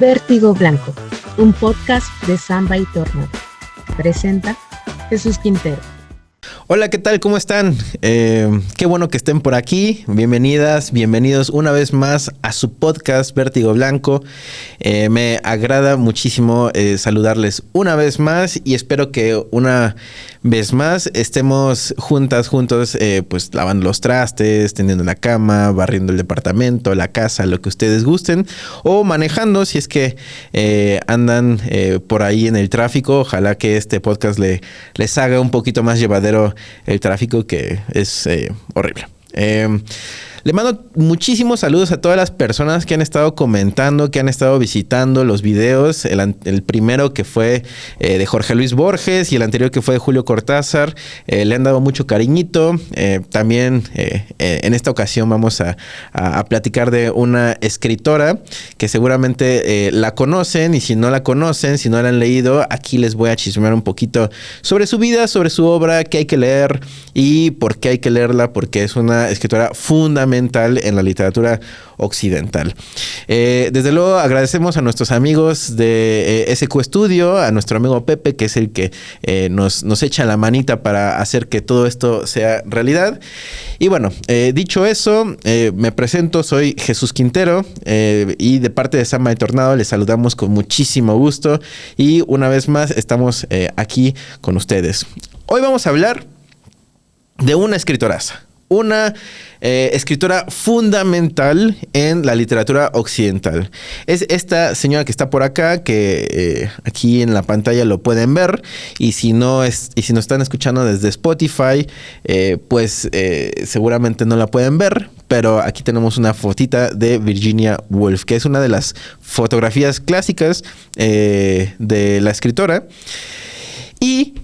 Vértigo Blanco, un podcast de Samba y Tornado. Presenta Jesús Quintero. Hola, ¿qué tal? ¿Cómo están? Qué bueno que estén por aquí. Bienvenidas, bienvenidos una vez más a su podcast Vértigo Blanco. Me agrada muchísimo saludarles una vez más y espero que una vez más estemos juntos, pues lavando los trastes, tendiendo la cama, barriendo el departamento, la casa, lo que ustedes gusten, o manejando si es que andan por ahí en el tráfico. Ojalá que este podcast les haga un poquito más llevadero el tráfico, que es horrible. Le mando muchísimos saludos a todas las personas que han estado comentando, que han estado visitando los videos. El primero que fue de Jorge Luis Borges y el anterior que fue de Julio Cortázar. Le han dado mucho cariñito. También en esta ocasión vamos a platicar de una escritora que seguramente la conocen, y si no la conocen, si no la han leído, aquí les voy a chismear un poquito sobre su vida, sobre su obra, qué hay que leer y por qué hay que leerla, porque es una escritora fundamental en la literatura occidental. Desde luego agradecemos a nuestros amigos de SQ Studio, a nuestro amigo Pepe, que es el que nos echa la manita para hacer que todo esto sea realidad. Y bueno, dicho eso, me presento, soy Jesús Quintero, y de parte de Samba y Tornado les saludamos con muchísimo gusto y una vez más estamos aquí con ustedes. Hoy vamos a hablar de una escritoraza. Una escritora fundamental en la literatura occidental. Es esta señora que está por acá, que aquí en la pantalla lo pueden ver, y si nos están escuchando desde Spotify, pues seguramente no la pueden ver, pero aquí tenemos una fotita de Virginia Woolf, que es una de las fotografías clásicas de la escritora. Y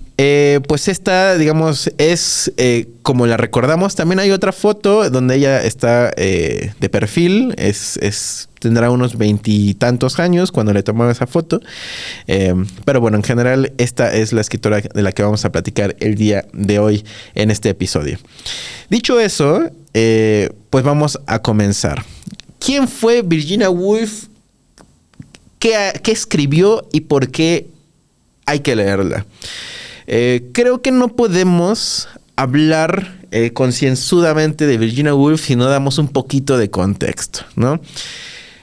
pues esta, digamos, es como la recordamos. También hay otra foto donde ella está de perfil. Tendrá unos 20 y tantos años cuando le tomaba esa foto. Pero bueno, en general, esta es la escritora de la que vamos a platicar el día de hoy en este episodio. Dicho eso, pues vamos a comenzar. ¿Quién fue Virginia Woolf? ¿Qué escribió y por qué hay que leerla? Creo que no podemos hablar concienzudamente de Virginia Woolf si no damos un poquito de contexto, ¿no?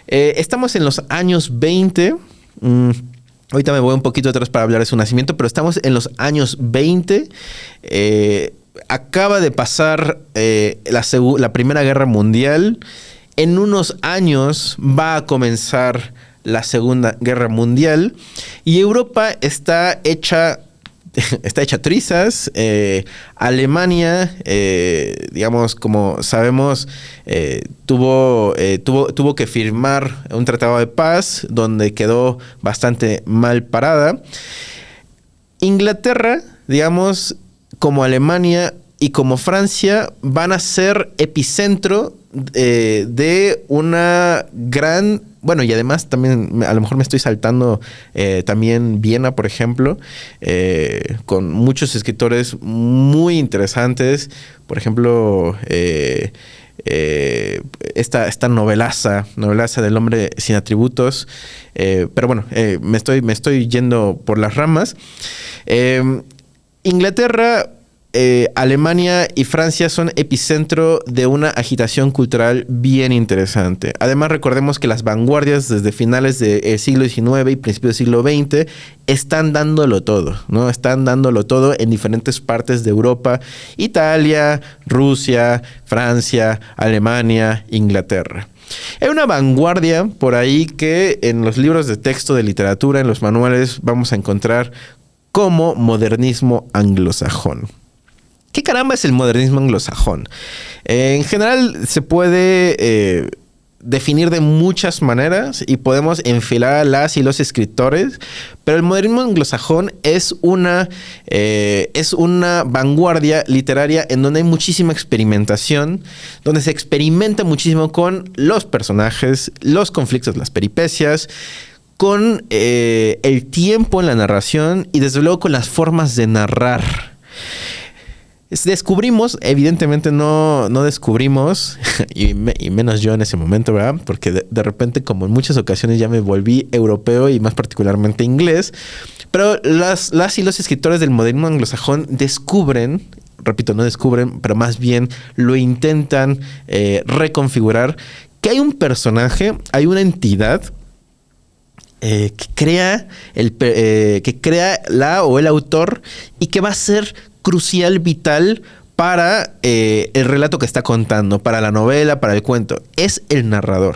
Estamos en los años 20. Ahorita me voy un poquito atrás para hablar de su nacimiento, pero estamos en los años 20. Acaba de pasar la Primera Guerra Mundial. En unos años va a comenzar la Segunda Guerra Mundial. Y Europa está hecha trizas. Alemania, digamos, como sabemos, tuvo que firmar un tratado de paz donde quedó bastante mal parada. Inglaterra, digamos, como Alemania y como Francia, van a ser epicentro de una gran... Bueno, y además también a lo mejor me estoy saltando también Viena, por ejemplo, con muchos escritores muy interesantes. Por ejemplo, esta novelaza del hombre sin atributos. Pero bueno, me estoy yendo por las ramas. Inglaterra, Alemania y Francia son epicentro de una agitación cultural bien interesante. Además, recordemos que las vanguardias desde finales del siglo XIX y principios del siglo XX están dándolo todo, ¿no? Están dándolo todo en diferentes partes de Europa: Italia, Rusia, Francia, Alemania, Inglaterra. Hay una vanguardia por ahí que en los libros de texto de literatura, en los manuales, vamos a encontrar como modernismo anglosajón. ¿Qué caramba es el modernismo anglosajón? En general se puede definir de muchas maneras y podemos enfilar a las y los escritores, pero el modernismo anglosajón es una vanguardia literaria en donde hay muchísima experimentación, donde se experimenta muchísimo con los personajes, los conflictos, las peripecias, con el tiempo en la narración y desde luego con las formas de narrar. Descubrimos, evidentemente no descubrimos, y menos yo en ese momento, ¿verdad? Porque de repente, como en muchas ocasiones, ya me volví europeo y más particularmente inglés. Pero las y los escritores del modernismo anglosajón descubren, repito, no descubren, pero más bien lo intentan reconfigurar, que hay un personaje, hay una entidad que crea la o el autor y que va a ser crucial, vital para el relato que está contando, para la novela, para el cuento. Es el narrador.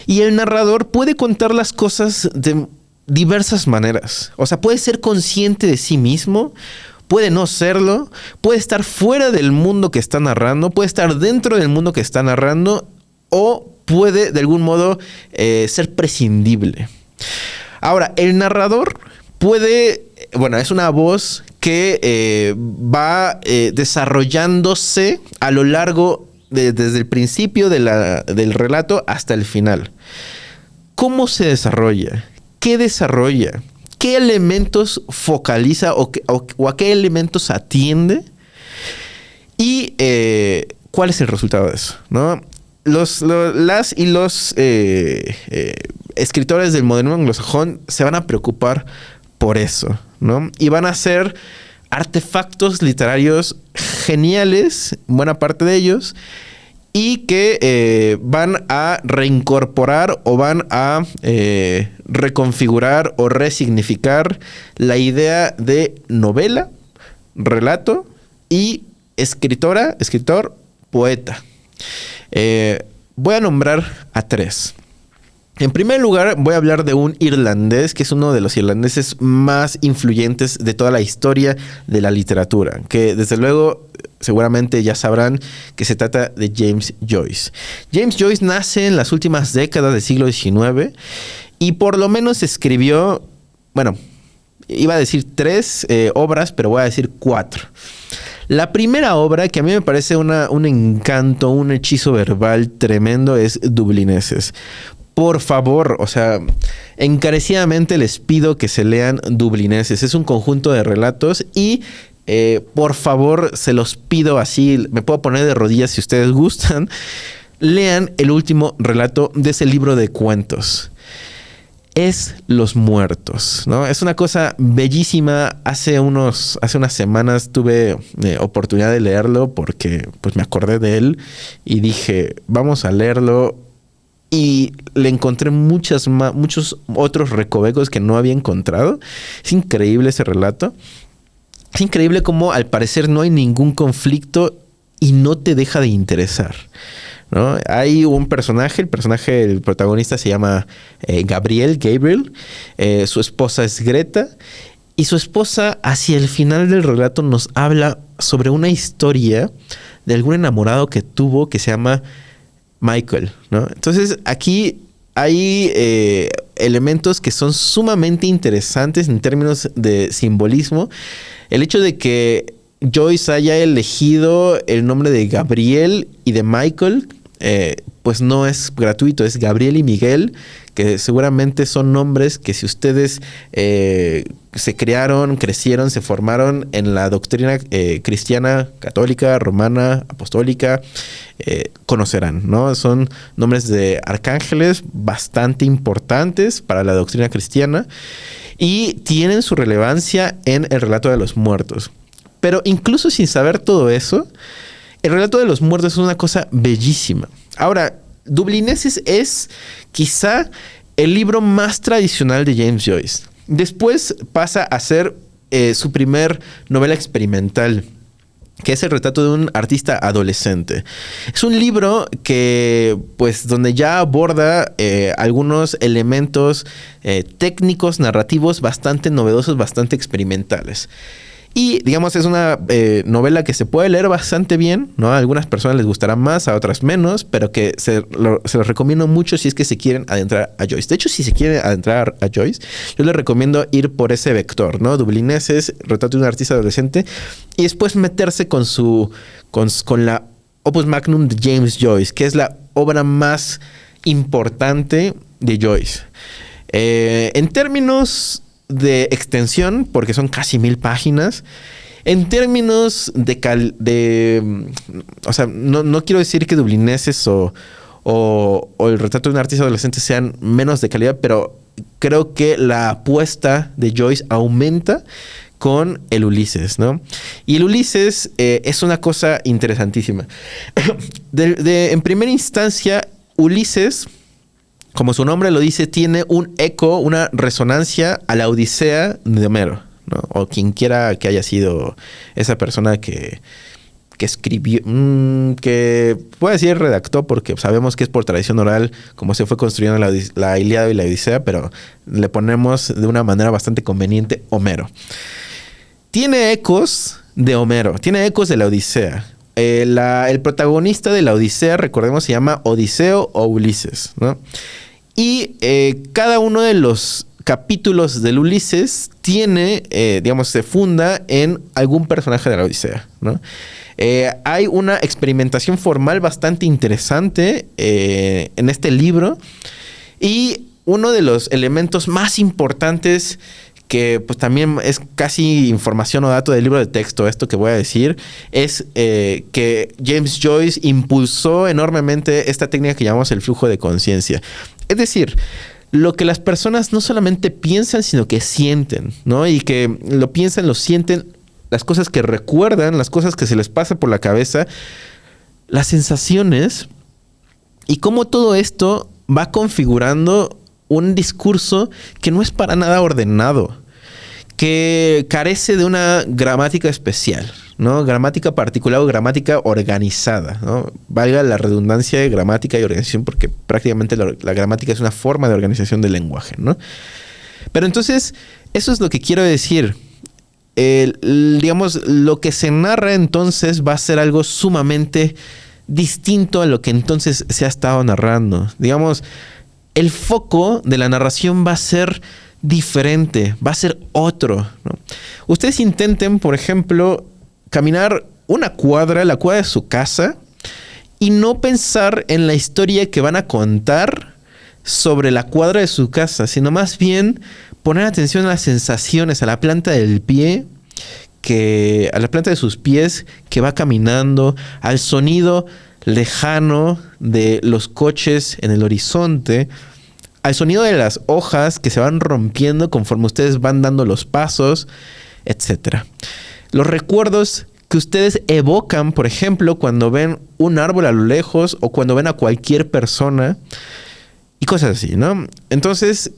Y el narrador puede contar las cosas de diversas maneras. O sea, puede ser consciente de sí mismo, puede no serlo, puede estar fuera del mundo que está narrando, puede estar dentro del mundo que está narrando, o puede de algún modo ser prescindible. Ahora, el narrador es una voz que va desarrollándose a lo largo desde el principio del relato hasta el final. ¿Cómo se desarrolla? ¿Qué desarrolla? ¿Qué elementos focaliza o a qué elementos atiende? ¿Y cuál es el resultado de eso? ¿No? Los escritores del modernismo anglosajón se van a preocupar por eso, ¿no? Y van a hacer artefactos literarios geniales, buena parte de ellos, y que van a reincorporar o van a reconfigurar o resignificar la idea de novela, relato y escritor, poeta. Voy a nombrar a 3. En primer lugar, voy a hablar de un irlandés que es uno de los irlandeses más influyentes de toda la historia de la literatura, que desde luego seguramente ya sabrán que se trata de James Joyce. James Joyce nace en las últimas décadas del siglo XIX y por lo menos escribió, iba a decir 3 obras, pero voy a decir 4. La primera obra, que a mí me parece un encanto, un hechizo verbal tremendo, es Dublineses. Por favor, encarecidamente les pido que se lean Dublineses. Es un conjunto de relatos y por favor, se los pido así, me puedo poner de rodillas si ustedes gustan. Lean el último relato de ese libro de cuentos. Es Los Muertos, ¿no? Es una cosa bellísima. Hace unas semanas tuve oportunidad de leerlo porque pues me acordé de él y dije, vamos a leerlo. Y le encontré muchos otros recovecos que no había encontrado. Es increíble ese relato. Es increíble cómo al parecer no hay ningún conflicto y no te deja de interesar, ¿no? Hay un personaje, el protagonista se llama Gabriel, su esposa es Greta, y su esposa hacia el final del relato nos habla sobre una historia de algún enamorado que tuvo que se llama Michael, ¿no? Entonces aquí hay elementos que son sumamente interesantes en términos de simbolismo. El hecho de que Joyce haya elegido el nombre de Gabriel y de Michael, pues no es gratuito, es Gabriel y Miguel, que seguramente son nombres que si ustedes se crecieron, se formaron en la doctrina cristiana, católica, romana, apostólica, conocerán, ¿no? Son nombres de arcángeles bastante importantes para la doctrina cristiana y tienen su relevancia en el relato de los muertos. Pero incluso sin saber todo eso, el relato de los muertos es una cosa bellísima. Ahora, Dublineses es quizá el libro más tradicional de James Joyce. Después pasa a ser su primer novela experimental, que es el retrato de un artista adolescente. Es un libro que, pues, donde ya aborda algunos elementos técnicos, narrativos bastante novedosos, bastante experimentales. Y, digamos, es una novela que se puede leer bastante bien, ¿no? A algunas personas les gustará más, a otras menos, pero que se los recomiendo mucho si es que se quieren adentrar a Joyce. De hecho, si se quieren adentrar a Joyce, yo les recomiendo ir por ese vector, ¿no? Dublineses, retrato de un artista adolescente, y después meterse con la Opus Magnum de James Joyce, que es la obra más importante de Joyce. En términos de extensión, porque son casi 1000 páginas, En términos o sea, no quiero decir que Dublineses o el retrato de un artista adolescente sean menos de calidad, pero creo que la apuesta de Joyce aumenta con el Ulises, ¿no? Y el Ulises es una cosa interesantísima. En primera instancia, Ulises, como su nombre lo dice, tiene un eco, una resonancia a la Odisea de Homero, ¿no? O quien quiera que haya sido esa persona que escribió, que puede decir redactó, porque sabemos que es por tradición oral como se fue construyendo la Ilíada y la Odisea, pero le ponemos de una manera bastante conveniente Homero. Tiene ecos de Homero, tiene ecos de la Odisea. El protagonista de la Odisea, recordemos, se llama Odiseo o Ulises, ¿no? Y cada uno de los capítulos del Ulises tiene, digamos, se funda en algún personaje de la Odisea, ¿no? Hay una experimentación formal bastante interesante en este libro, y uno de los elementos más importantes, que pues también es casi información o dato del libro de texto, esto que voy a decir, es que James Joyce impulsó enormemente esta técnica que llamamos el flujo de conciencia. Es decir, lo que las personas no solamente piensan, sino que sienten, ¿no? Y que lo piensan, lo sienten, las cosas que recuerdan, las cosas que se les pasa por la cabeza, las sensaciones, y cómo todo esto va configurando un discurso que no es para nada ordenado, que carece de una gramática especial, ¿no? Gramática particular o gramática organizada, ¿no? Valga la redundancia de gramática y organización, porque prácticamente la gramática es una forma de organización del lenguaje, ¿no? Pero entonces, eso es lo que quiero decir. Digamos, lo que se narra entonces va a ser algo sumamente distinto a lo que entonces se ha estado narrando. Digamos, el foco de la narración va a ser diferente, va a ser otro, ¿no? Ustedes intenten, por ejemplo, caminar una cuadra, la cuadra de su casa, y no pensar en la historia que van a contar sobre la cuadra de su casa, sino más bien poner atención a las sensaciones, a la planta del pie, a la planta de sus pies que va caminando, al sonido lejano de los coches en el horizonte, al sonido de las hojas que se van rompiendo conforme ustedes van dando los pasos, etc. Los recuerdos que ustedes evocan, por ejemplo, cuando ven un árbol a lo lejos o cuando ven a cualquier persona y cosas así, ¿no? Entonces,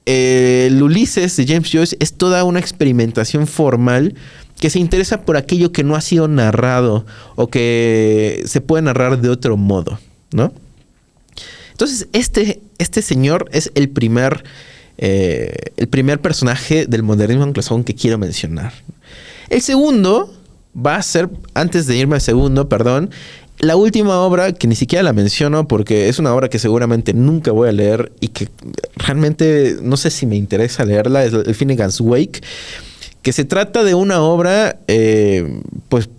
el Ulises de James Joyce es toda una experimentación formal que se interesa por aquello que no ha sido narrado o que se puede narrar de otro modo, ¿no? Entonces, este señor es el primer personaje del modernismo anglosajón que quiero mencionar. El segundo va a ser, antes de irme al segundo, perdón, la última obra que ni siquiera la menciono porque es una obra que seguramente nunca voy a leer y que realmente no sé si me interesa leerla, es el Finnegan's Wake, que se trata de una obra, pues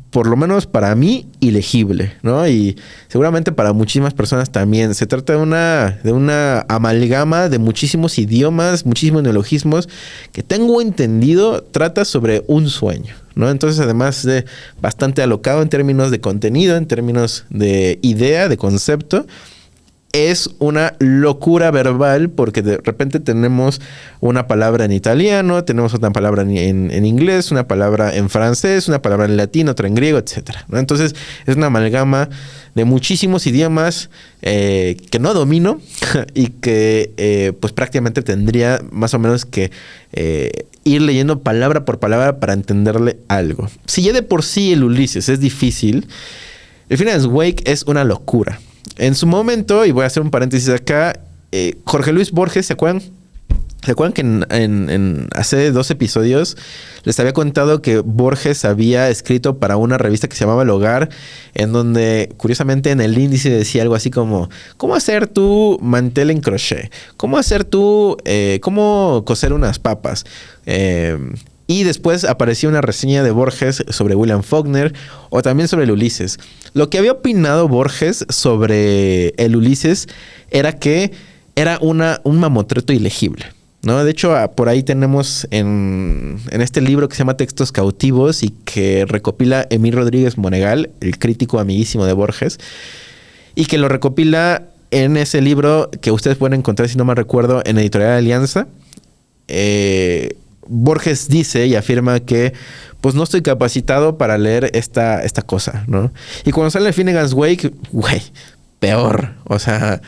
por lo menos para mí, ilegible, ¿no? Y seguramente para muchísimas personas también. Se trata de una amalgama de muchísimos idiomas, muchísimos neologismos, que tengo entendido trata sobre un sueño, ¿no? Entonces, además de bastante alocado en términos de contenido, en términos de idea, de concepto, es una locura verbal porque de repente tenemos una palabra en italiano, tenemos otra palabra en inglés, una palabra en francés, una palabra en latín, otra en griego, etc., ¿no? Entonces es una amalgama de muchísimos idiomas que no domino y que pues prácticamente tendría más o menos que ir leyendo palabra por palabra para entenderle algo. Si ya de por sí el Ulises es difícil, el Finnegan's Wake es una locura. En su momento, y voy a hacer un paréntesis acá, Jorge Luis Borges, ¿se acuerdan? ¿Se acuerdan que en hace 2 episodios les había contado que Borges había escrito para una revista que se llamaba El Hogar, en donde, curiosamente, en el índice decía algo así como ¿cómo hacer tu mantel en crochet? ¿Cómo hacer cómo coser unas papas? Y después apareció una reseña de Borges sobre William Faulkner o también sobre el Ulises. Lo que había opinado Borges sobre el Ulises era que era un mamotreto ilegible, ¿no? De hecho, por ahí tenemos en este libro que se llama Textos Cautivos y que recopila Emil Rodríguez Monegal, el crítico amiguísimo de Borges, y que lo recopila en ese libro que ustedes pueden encontrar, si no me recuerdo, en Editorial Alianza. Borges dice y afirma que pues no estoy capacitado para leer esta cosa, ¿no? Y cuando sale Finnegan's Wake, güey, peor. O sea,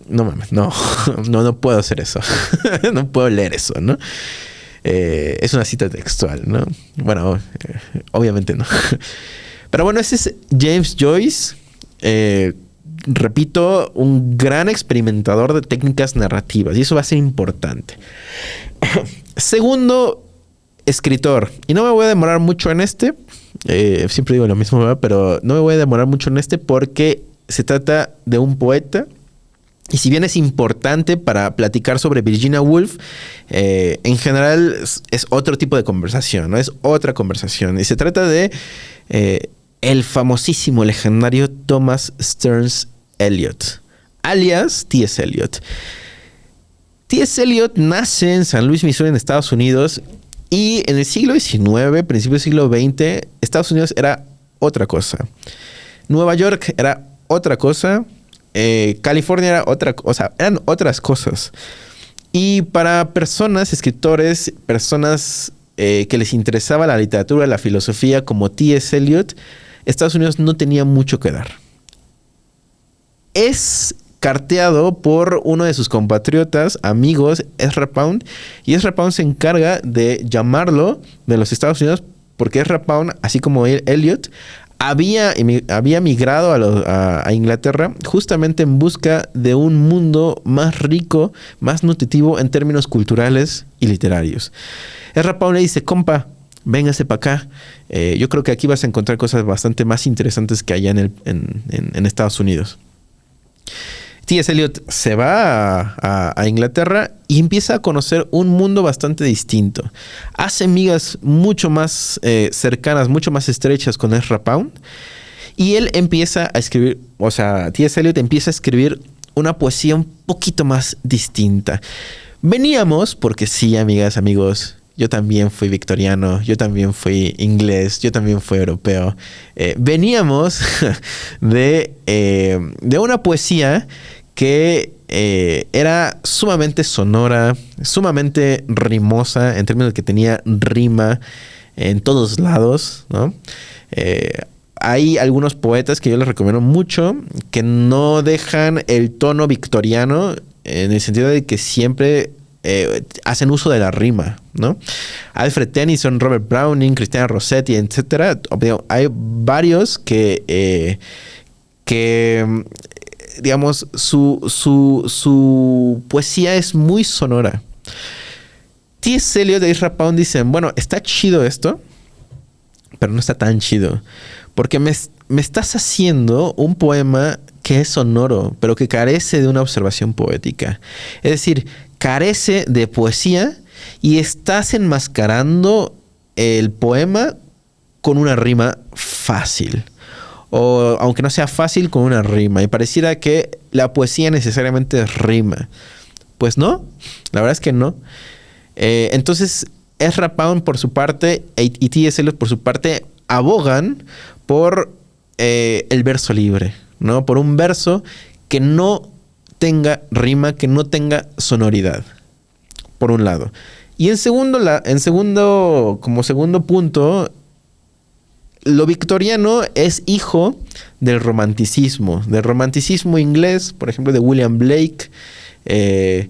no mames, no puedo hacer eso. No puedo leer eso, ¿no? Es una cita textual, ¿no? Bueno, obviamente no. Pero bueno, ese es James Joyce. Repito, un gran experimentador de técnicas narrativas. Y eso va a ser importante. Segundo escritor. Y no me voy a demorar mucho en este. Siempre digo lo mismo, ¿verdad? Pero no me voy a demorar mucho en este porque se trata de un poeta. Y si bien es importante para platicar sobre Virginia Woolf, en general es otro tipo de conversación, ¿no? Es otra conversación. Y se trata de el famosísimo, legendario Thomas Stearns Eliot, alias T.S. Eliot. T.S. Eliot nace en San Luis, Missouri, en Estados Unidos. Y en el siglo XIX, principio del siglo XX, Estados Unidos era otra cosa. Nueva York era otra cosa. California era otra cosa, eran otras cosas. Y para personas, escritores, personas que les interesaba la literatura, la filosofía, como T.S. Eliot, Estados Unidos no tenía mucho que dar. Es carteado por uno de sus compatriotas, amigos, Ezra Pound, y Ezra Pound se encarga de llamarlo de los Estados Unidos porque Ezra Pound, así como Eliot, había migrado a Inglaterra justamente en busca de un mundo más rico, más nutritivo en términos culturales y literarios. Ezra Pound le dice, compa, véngase para acá. Yo creo que aquí vas a encontrar cosas bastante más interesantes que allá en Estados Unidos. T.S. Eliot se va a Inglaterra y empieza a conocer un mundo bastante distinto. Hace amigas mucho más cercanas, mucho más estrechas con Ezra Pound. Y él empieza a escribir, o sea, T.S. Eliot empieza a escribir una poesía un poquito más distinta. Veníamos, porque sí, amigas, amigos, yo también fui victoriano, yo también fui inglés, yo también fui europeo. Veníamos de una poesía que era sumamente sonora, sumamente rimosa, en términos de que tenía rima en todos lados, ¿no? Hay algunos poetas que yo les recomiendo mucho que no dejan el tono victoriano en el sentido de que siempre hacen uso de la rima, ¿no? Alfred Tennyson, Robert Browning, Christina Rossetti, etcétera. Hay varios que digamos, su poesía es muy sonora. T.S. Eliot y Ezra Pound dicen, bueno, está chido esto, pero no está tan chido. Porque me estás haciendo un poema que es sonoro, pero que carece de una observación poética. Es decir, carece de poesía y estás enmascarando el poema con una rima fácil. O aunque no sea fácil, con una rima. Y pareciera que la poesía necesariamente rima. Pues no, la verdad es que no. Entonces, Ezra Pound por su parte y T.S. Eliot por su parte abogan por el verso libre, ¿no? Por un verso que no tenga rima, que no tenga sonoridad, por un lado. Y como segundo punto, lo victoriano es hijo del romanticismo inglés, por ejemplo, de William Blake, del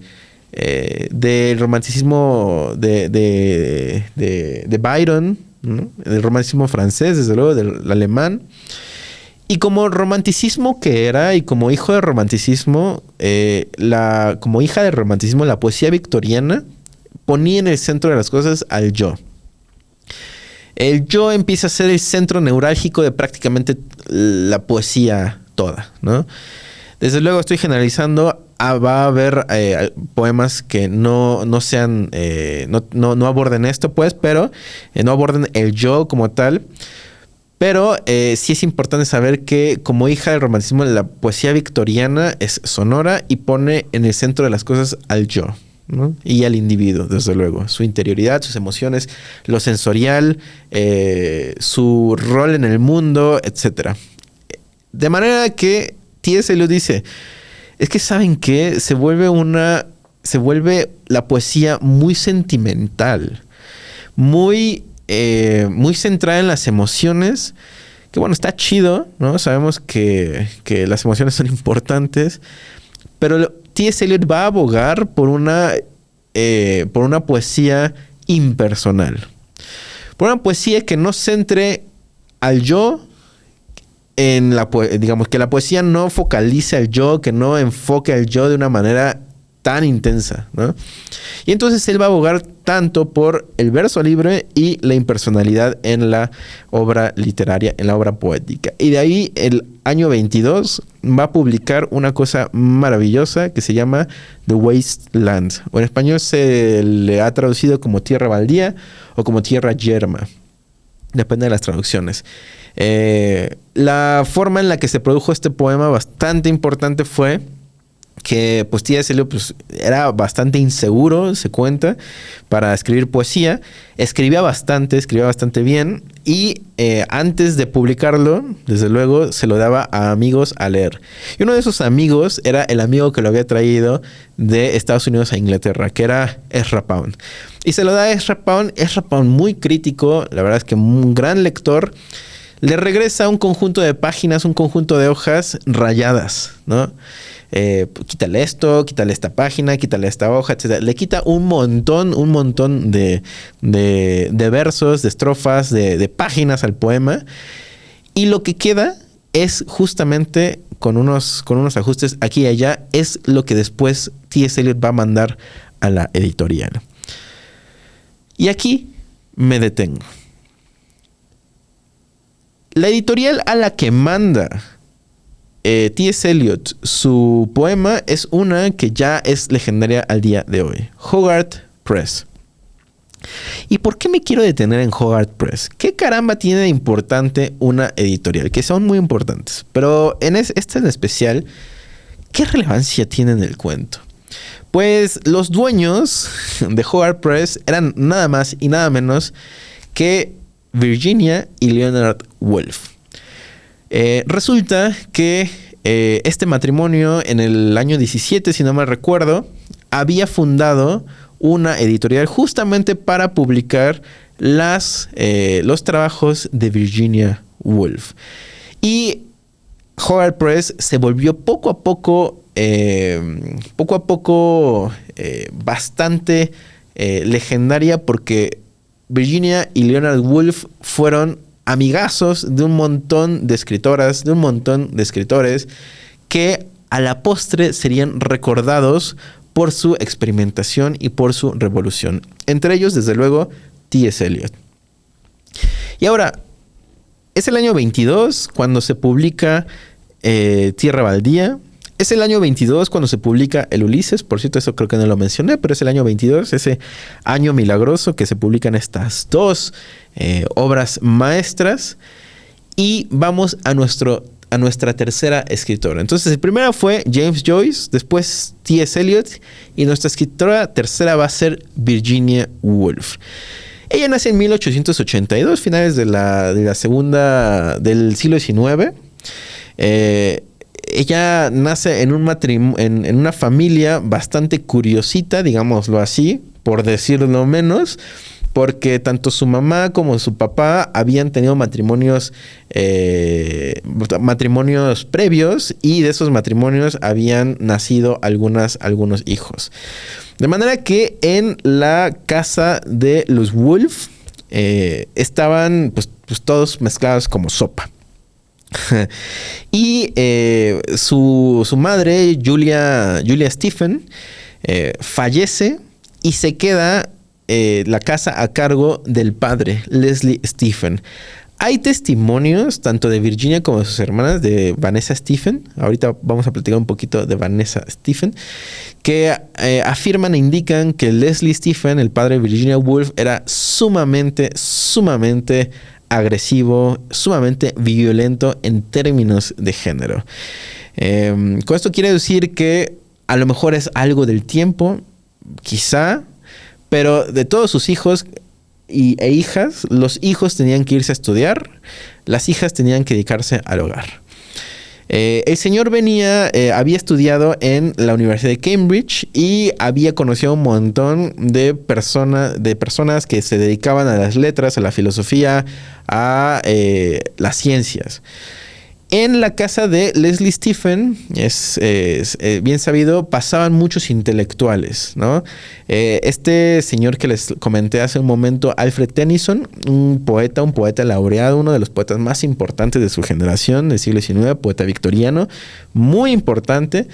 romanticismo de Byron, ¿no? Del romanticismo francés, desde luego, del alemán. Y como romanticismo que era, y como hijo del romanticismo, como hija del romanticismo, la poesía victoriana ponía en el centro de las cosas al yo. El yo empieza a ser el centro neurálgico de prácticamente la poesía toda, ¿no? Desde luego estoy generalizando. Va a haber poemas que no sean, no aborden esto, pues, pero no aborden el yo como tal. Pero sí es importante saber que como hija del romanticismo, la poesía victoriana es sonora y pone en el centro de las cosas al yo, ¿no? Y al individuo, desde luego. Su interioridad, sus emociones, lo sensorial, su rol en el mundo, etc. De manera que T.S. Eliot dice, es que ¿saben qué? Se vuelve la poesía muy sentimental, muy centrada en las emociones, que bueno, está chido, ¿no? Sabemos que las emociones son importantes, pero T.S. Eliot va a abogar por una poesía impersonal. Por una poesía que no centre al yo digamos, que la poesía no focalice al yo, que no enfoque al yo de una manera tan intensa, ¿no? Y entonces él va a abogar tanto por el verso libre y la impersonalidad en la obra literaria, en la obra poética. Y de ahí el año 22 va a publicar una cosa maravillosa que se llama The Wasteland, o en español se le ha traducido como Tierra Baldía o como Tierra Yerma. Depende de las traducciones. La forma en la que se produjo este poema bastante importante fue que pues T.S. Eliot pues, era bastante inseguro, se cuenta, para escribir poesía. Escribía bastante bien y antes de publicarlo, desde luego, se lo daba a amigos a leer. Y uno de esos amigos era el amigo que lo había traído de Estados Unidos a Inglaterra, que era Ezra Pound. Y se lo da a Ezra Pound muy crítico, la verdad es que un gran lector. Le regresa un conjunto de páginas, un conjunto de hojas rayadas, ¿no? Quítale esto, quítale esta página, quítale esta hoja, etc. Le quita un montón de versos, de estrofas, de páginas al poema. Y lo que queda es justamente con unos ajustes aquí y allá, es lo que después T.S. Eliot va a mandar a la editorial. Y aquí me detengo. La editorial a la que manda T.S. Eliot su poema es una que ya es legendaria al día de hoy. Hogarth Press. ¿Y por qué me quiero detener en Hogarth Press? ¿Qué caramba tiene de importante una editorial? Que son muy importantes. Pero esta en especial, ¿qué relevancia tiene en el cuento? Pues los dueños de Hogarth Press eran nada más y nada menos que Virginia y Leonard Woolf. Resulta que este matrimonio en el año 17, si no mal recuerdo, había fundado una editorial justamente para publicar los trabajos de Virginia Woolf. Y Hogarth Press se volvió poco a poco bastante legendaria porque Virginia y Leonard Woolf fueron amigazos de un montón de escritoras, de un montón de escritores que a la postre serían recordados por su experimentación y por su revolución. Entre ellos, desde luego, T.S. Eliot. Y ahora, es el año 22 cuando se publica Tierra Baldía. Es el año 22 cuando se publica el Ulises. Por cierto, eso creo que no lo mencioné, pero es el año 22, ese año milagroso que se publican estas dos obras maestras. Y vamos a nuestra tercera escritora. Entonces, el primero fue James Joyce, después T.S. Eliot, y nuestra escritora tercera va a ser Virginia Woolf. Ella nace en 1882, finales de la segunda del siglo XIX. Ella nace en una familia bastante curiosita, digámoslo así, por decirlo menos, porque tanto su mamá como su papá habían tenido matrimonios previos, y de esos matrimonios habían nacido algunos hijos. De manera que en la casa de los Woolf estaban pues todos mezclados como sopa. Y su madre, Julia Stephen, fallece y se queda la casa a cargo del padre, Leslie Stephen. Hay testimonios tanto de Virginia como de sus hermanas, de Vanessa Stephen. Ahorita vamos a platicar un poquito de Vanessa Stephen, que afirman e indican que Leslie Stephen, el padre de Virginia Woolf, era sumamente agresivo, sumamente violento en términos de género. Con esto quiere decir que a lo mejor es algo del tiempo, quizá, pero de todos sus hijos e hijas, los hijos tenían que irse a estudiar, las hijas tenían que dedicarse al hogar. El señor había estudiado en la Universidad de Cambridge y había conocido un montón de personas que se dedicaban a las letras, a la filosofía, a las ciencias. En la casa de Leslie Stephen, es bien sabido, pasaban muchos intelectuales, ¿no? Este señor que les comenté hace un momento, Alfred Tennyson, un poeta laureado, uno de los poetas más importantes de su generación, del siglo XIX, poeta victoriano, muy importante.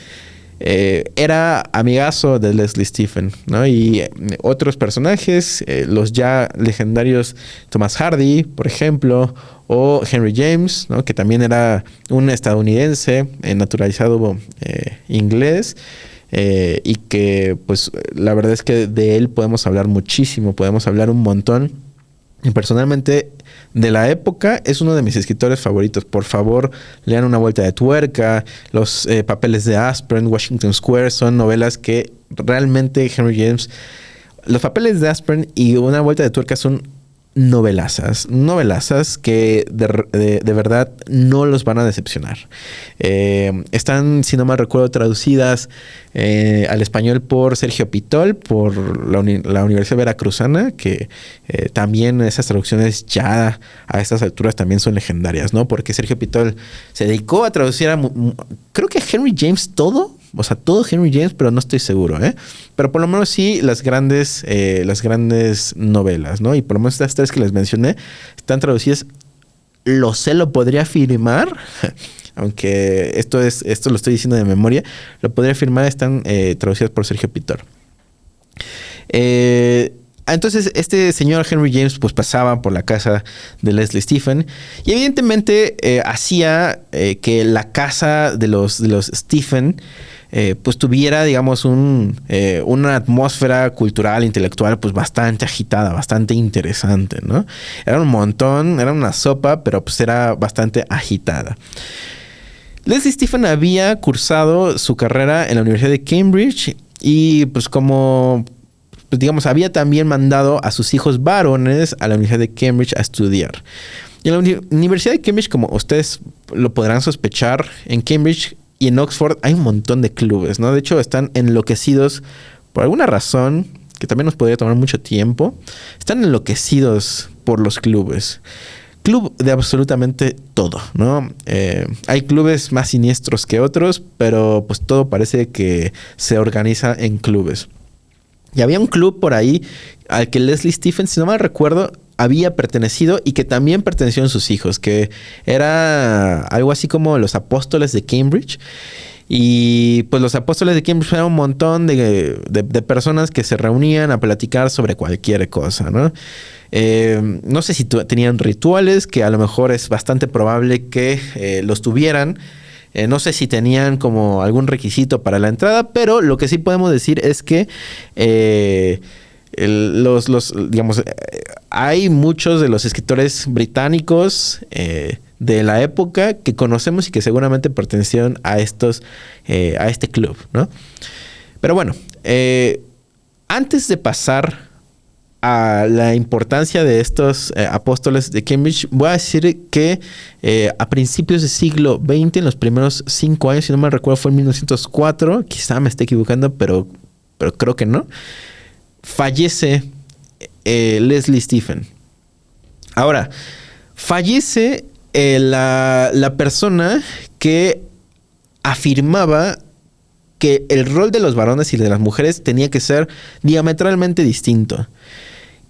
Era amigazo de Leslie Stephen, ¿no? Y otros personajes, los ya legendarios Thomas Hardy, por ejemplo, o Henry James, ¿no? Que también era un estadounidense naturalizado inglés, y que pues la verdad es que de él podemos hablar muchísimo, podemos hablar un montón. Y personalmente, de la época, es uno de mis escritores favoritos. Por favor, lean Una vuelta de tuerca, Los papeles de Aspern, Washington Square. Son novelas que realmente Henry James... Los papeles de Aspern y Una vuelta de tuerca son novelazas que de verdad no los van a decepcionar. Están, si no mal recuerdo, traducidas al español por Sergio Pitol, por la Universidad Veracruzana, que también esas traducciones ya a estas alturas también son legendarias, ¿no? Porque Sergio Pitol se dedicó a traducir creo que a Henry James todo Henry James, pero no estoy seguro, ¿eh? Pero por lo menos sí las grandes novelas, ¿no? Y por lo menos estas tres que les mencioné están traducidas, lo podría afirmar, aunque esto lo estoy diciendo de memoria, lo podría afirmar, están traducidas por Sergio Pitol. Entonces este señor Henry James pues pasaba por la casa de Leslie Stephen y evidentemente hacía que la casa de los Stephen pues tuviera, digamos, una atmósfera cultural, intelectual, pues bastante agitada, bastante interesante, ¿no? Era un montón, era una sopa, pero pues era bastante agitada. Leslie Stephen había cursado su carrera en la Universidad de Cambridge y pues digamos, había también mandado a sus hijos varones a la Universidad de Cambridge a estudiar. Y en la Universidad de Cambridge, como ustedes lo podrán sospechar, en Cambridge y en Oxford hay un montón de clubes, ¿no? De hecho, están enloquecidos por alguna razón, que también nos podría tomar mucho tiempo. Están enloquecidos por los clubes. Club de absolutamente todo, ¿no? Hay clubes más siniestros que otros, pero pues todo parece que se organiza en clubes. Y había un club por ahí al que Leslie Stephen, si no mal recuerdo, había pertenecido y que también pertenecieron sus hijos, que era algo así como los Apóstoles de Cambridge. Y pues los Apóstoles de Cambridge eran un montón de personas que se reunían a platicar sobre cualquier cosa, ¿no? No sé si tenían rituales, que a lo mejor es bastante probable que los tuvieran. No sé si tenían como algún requisito para la entrada, pero lo que sí podemos decir es que digamos, hay muchos de los escritores británicos de la época que conocemos y que seguramente pertenecieron a este club, ¿no? Pero bueno, antes de pasar a la importancia de estos apóstoles de Cambridge, voy a decir que a principios del siglo XX, en los primeros 5 años, si no me recuerdo, fue en 1904, quizá me esté equivocando, pero creo que no, fallece Leslie Stephen. Ahora, fallece la persona que afirmaba que el rol de los varones y de las mujeres tenía que ser diametralmente distinto.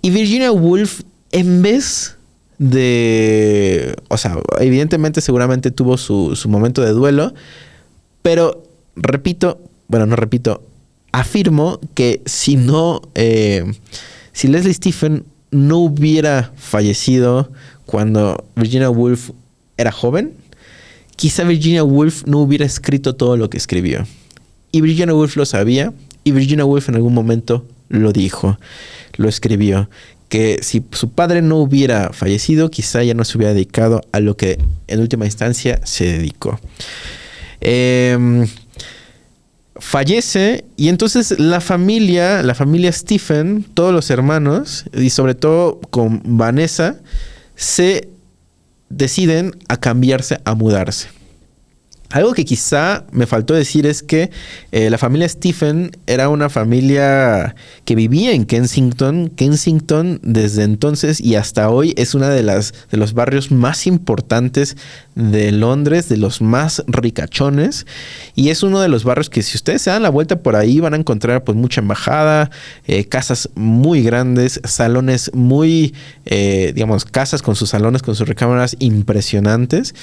Y Virginia Woolf, en vez de... O sea, evidentemente seguramente tuvo su momento de duelo, pero afirmo que si Leslie Stephen no hubiera fallecido cuando Virginia Woolf era joven, quizá Virginia Woolf no hubiera escrito todo lo que escribió. Y Virginia Woolf lo sabía, y Virginia Woolf en algún momento lo dijo, lo escribió, que si su padre no hubiera fallecido, quizá ya no se hubiera dedicado a lo que en última instancia se dedicó. fallece y entonces la familia Stephen, todos los hermanos y sobre todo con Vanessa, se deciden a cambiarse, a mudarse. Algo que quizá me faltó decir es que la familia Stephen era una familia que vivía en Kensington. Kensington desde entonces y hasta hoy es una de los barrios más importantes de Londres, de los más ricachones, y es uno de los barrios que si ustedes se dan la vuelta por ahí van a encontrar pues mucha embajada, casas muy grandes, salones muy, casas con sus salones, con sus recámaras impresionantes,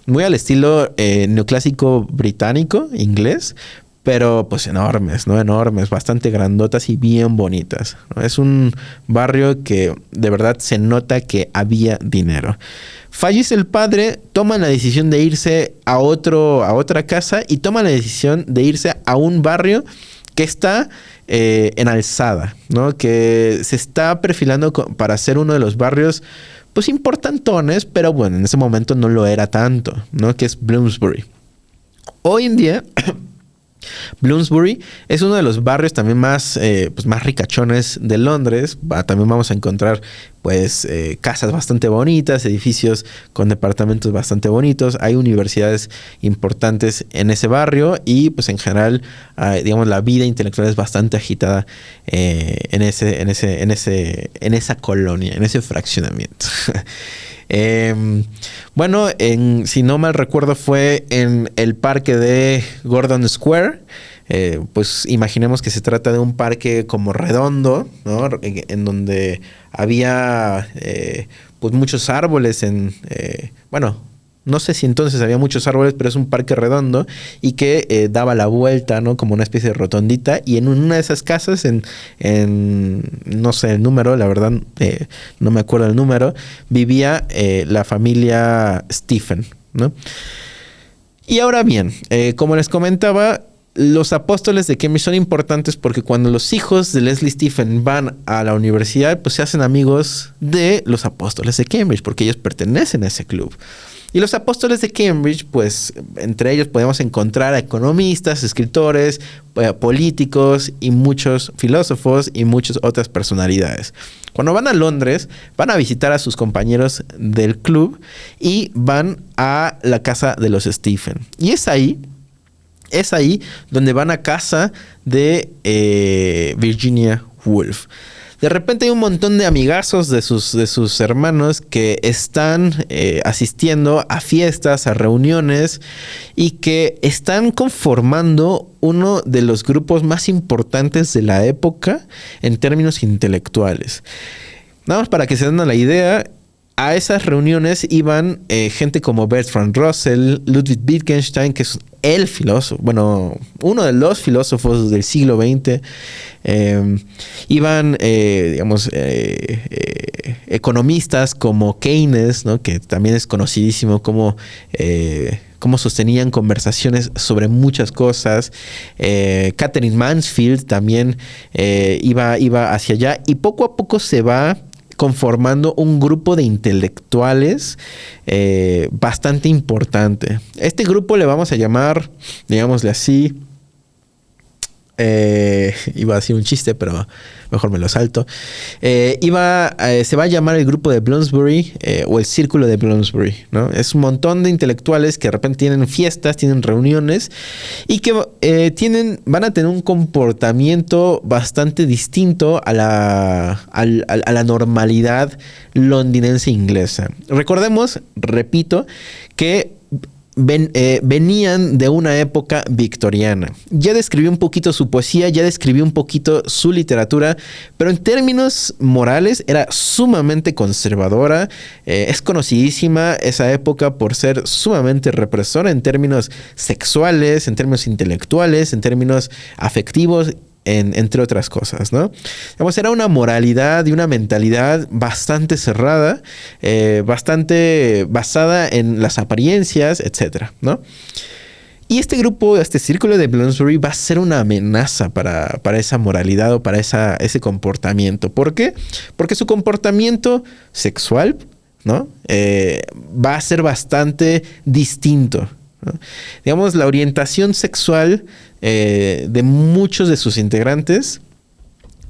muy al estilo neoclásico británico, inglés, pero pues enormes, ¿no? Enormes, bastante grandotas y bien bonitas, ¿no? Es un barrio que de verdad se nota que había dinero. Fallece el padre, toman la decisión de irse a otra casa y toman la decisión de irse a un barrio que está en alzada, ¿no? Que se está perfilando para ser uno de los barrios pues importantones, pero bueno, en ese momento no lo era tanto, ¿no? Que es Bloomsbury. Hoy en día Bloomsbury es uno de los barrios también más ricachones de Londres. También vamos a encontrar casas bastante bonitas, edificios con departamentos bastante bonitos. Hay universidades importantes en ese barrio y pues en general, la vida intelectual es bastante agitada en esa colonia, en ese fraccionamiento. Si no mal recuerdo fue en el parque de Gordon Square. Pues imaginemos que se trata de un parque como redondo, ¿no? En donde había pues muchos árboles no sé si entonces había muchos árboles, pero es un parque redondo y que daba la vuelta, ¿no? Como una especie de rotondita. Y en una de esas casas, no sé el número, la verdad, no me acuerdo el número, vivía la familia Stephen, ¿no? Y ahora bien, como les comentaba, los apóstoles de Cambridge son importantes porque cuando los hijos de Leslie Stephen van a la universidad, pues se hacen amigos de los apóstoles de Cambridge, porque ellos pertenecen a ese club. Y los apóstoles de Cambridge, pues entre ellos podemos encontrar a economistas, escritores, políticos y muchos filósofos y muchas otras personalidades. Cuando van a Londres, van a visitar a sus compañeros del club y van a la casa de los Stephen. Y es ahí donde van a casa de Virginia Woolf. De repente hay un montón de amigazos de sus hermanos que están asistiendo a fiestas, a reuniones y que están conformando uno de los grupos más importantes de la época en términos intelectuales. Nada más para que se den la idea, a esas reuniones iban gente como Bertrand Russell, Ludwig Wittgenstein, que es el filósofo, uno de los filósofos del siglo XX. Iban, economistas como Keynes, ¿no? Que también es conocidísimo como cómo sostenían conversaciones sobre muchas cosas. Catherine Mansfield también iba hacia allá y poco a poco se va conformando un grupo de intelectuales bastante importante. Este grupo le vamos a llamar, digámosle así, iba a decir un chiste, pero mejor me lo salto. Se va a llamar el grupo de Bloomsbury o el círculo de Bloomsbury, ¿no? Es un montón de intelectuales que de repente tienen fiestas, tienen reuniones y que van a tener un comportamiento bastante distinto a la normalidad londinense inglesa. Recordemos, repito, que venían de una época victoriana. Ya describí un poquito su poesía, ya describí un poquito su literatura, pero en términos morales era sumamente conservadora. Es conocidísima esa época por ser sumamente represora en términos sexuales, en términos intelectuales, en términos afectivos, entre otras cosas, ¿no? Era una moralidad y una mentalidad bastante cerrada, bastante basada en las apariencias, etcétera, ¿no? Y este círculo de Bloomsbury va a ser una amenaza para esa moralidad o para ese comportamiento. ¿Por qué? Porque su comportamiento sexual, ¿no? Va a ser bastante distinto, ¿no? La orientación sexual de muchos de sus integrantes.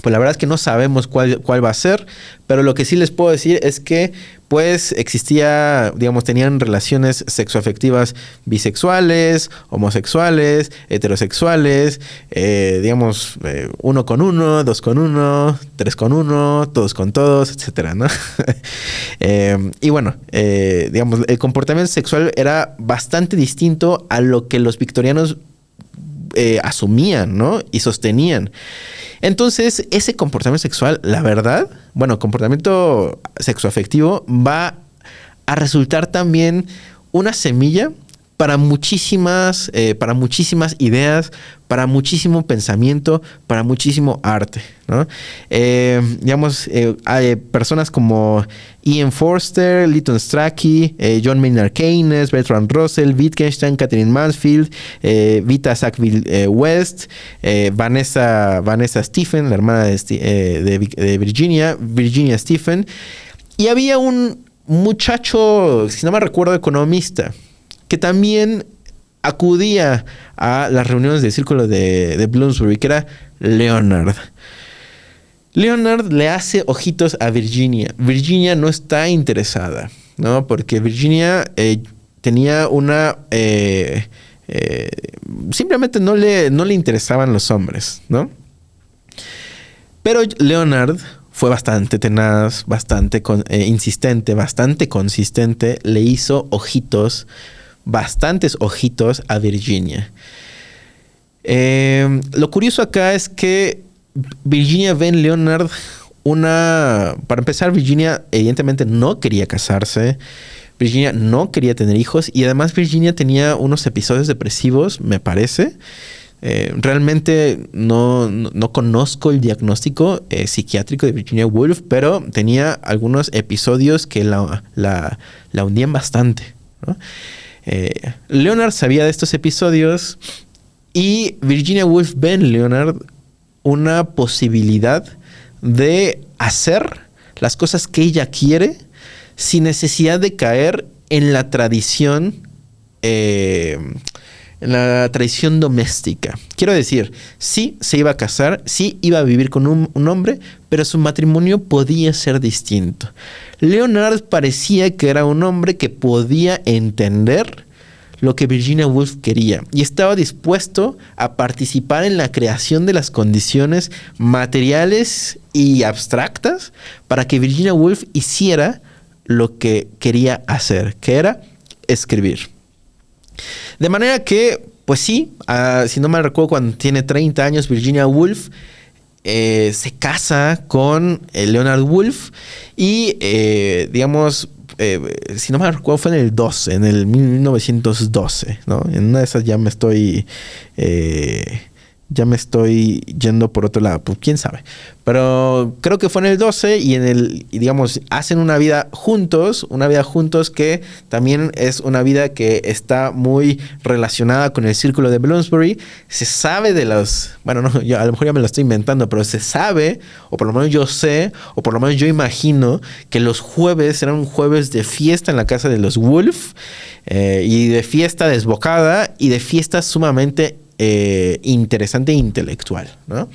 Pues la verdad es que no sabemos cuál va a ser, pero lo que sí les puedo decir es que pues existía, digamos, tenían relaciones sexoafectivas bisexuales, homosexuales, heterosexuales, digamos, 1 con 1, 2 con 1, 3 con 1, todos con todos, etcétera, ¿no? Y bueno, digamos, el comportamiento sexual era bastante distinto a lo que los victorianos asumían, ¿no? Y sostenían. Entonces, ese comportamiento sexual, la verdad, bueno, comportamiento sexoafectivo va a resultar también una semilla para muchísimas ideas, para muchísimo pensamiento, para muchísimo arte, ¿no? Digamos, hay personas como Ian Forster, Lytton Strachey, John Maynard Keynes, Bertrand Russell, Wittgenstein, Catherine Mansfield, Vita Sackville West, Vanessa Stephen, la hermana de Virginia Stephen. Y había un muchacho, si no me recuerdo, economista, que también acudía a las reuniones del círculo de Bloomsbury, que era Leonard. Leonard le hace ojitos a Virginia. Virginia no está interesada, ¿no? Porque Virginia tenía una... simplemente no le interesaban los hombres, ¿no? Pero Leonard fue bastante tenaz, bastante insistente, bastante consistente. Le hizo bastantes ojitos a Virginia. Lo curioso acá es que Virginia ve en Leonard para empezar, Virginia evidentemente no quería casarse. Virginia no quería tener hijos. Y además Virginia tenía unos episodios depresivos, me parece. Realmente no conozco el diagnóstico psiquiátrico de Virginia Woolf, pero tenía algunos episodios que la hundían bastante, ¿no? Leonard sabía de estos episodios y Virginia Woolf ve en Leonard una posibilidad de hacer las cosas que ella quiere sin necesidad de caer en la tradición doméstica. Quiero decir, sí se iba a casar, sí iba a vivir con un hombre, pero su matrimonio podía ser distinto. Leonard parecía que era un hombre que podía entender lo que Virginia Woolf quería y estaba dispuesto a participar en la creación de las condiciones materiales y abstractas para que Virginia Woolf hiciera lo que quería hacer, que era escribir. De manera que, pues sí, si no me recuerdo, cuando tiene 30 años, Virginia Woolf se casa con Leonard Woolf y, digamos, si no me recuerdo, fue en el 1912, ¿no? En una de esas ya me estoy yendo por otro lado, pues quién sabe. Pero creo que fue en el 12 y digamos, hacen una vida juntos que también es una vida que está muy relacionada con el círculo de Bloomsbury. Se sabe bueno, no, a lo mejor ya me lo estoy inventando, pero se sabe, o por lo menos yo sé, o por lo menos yo imagino que los jueves eran un jueves de fiesta en la casa de los Woolf, y de fiesta desbocada y de fiesta sumamente interesante e intelectual, ¿no?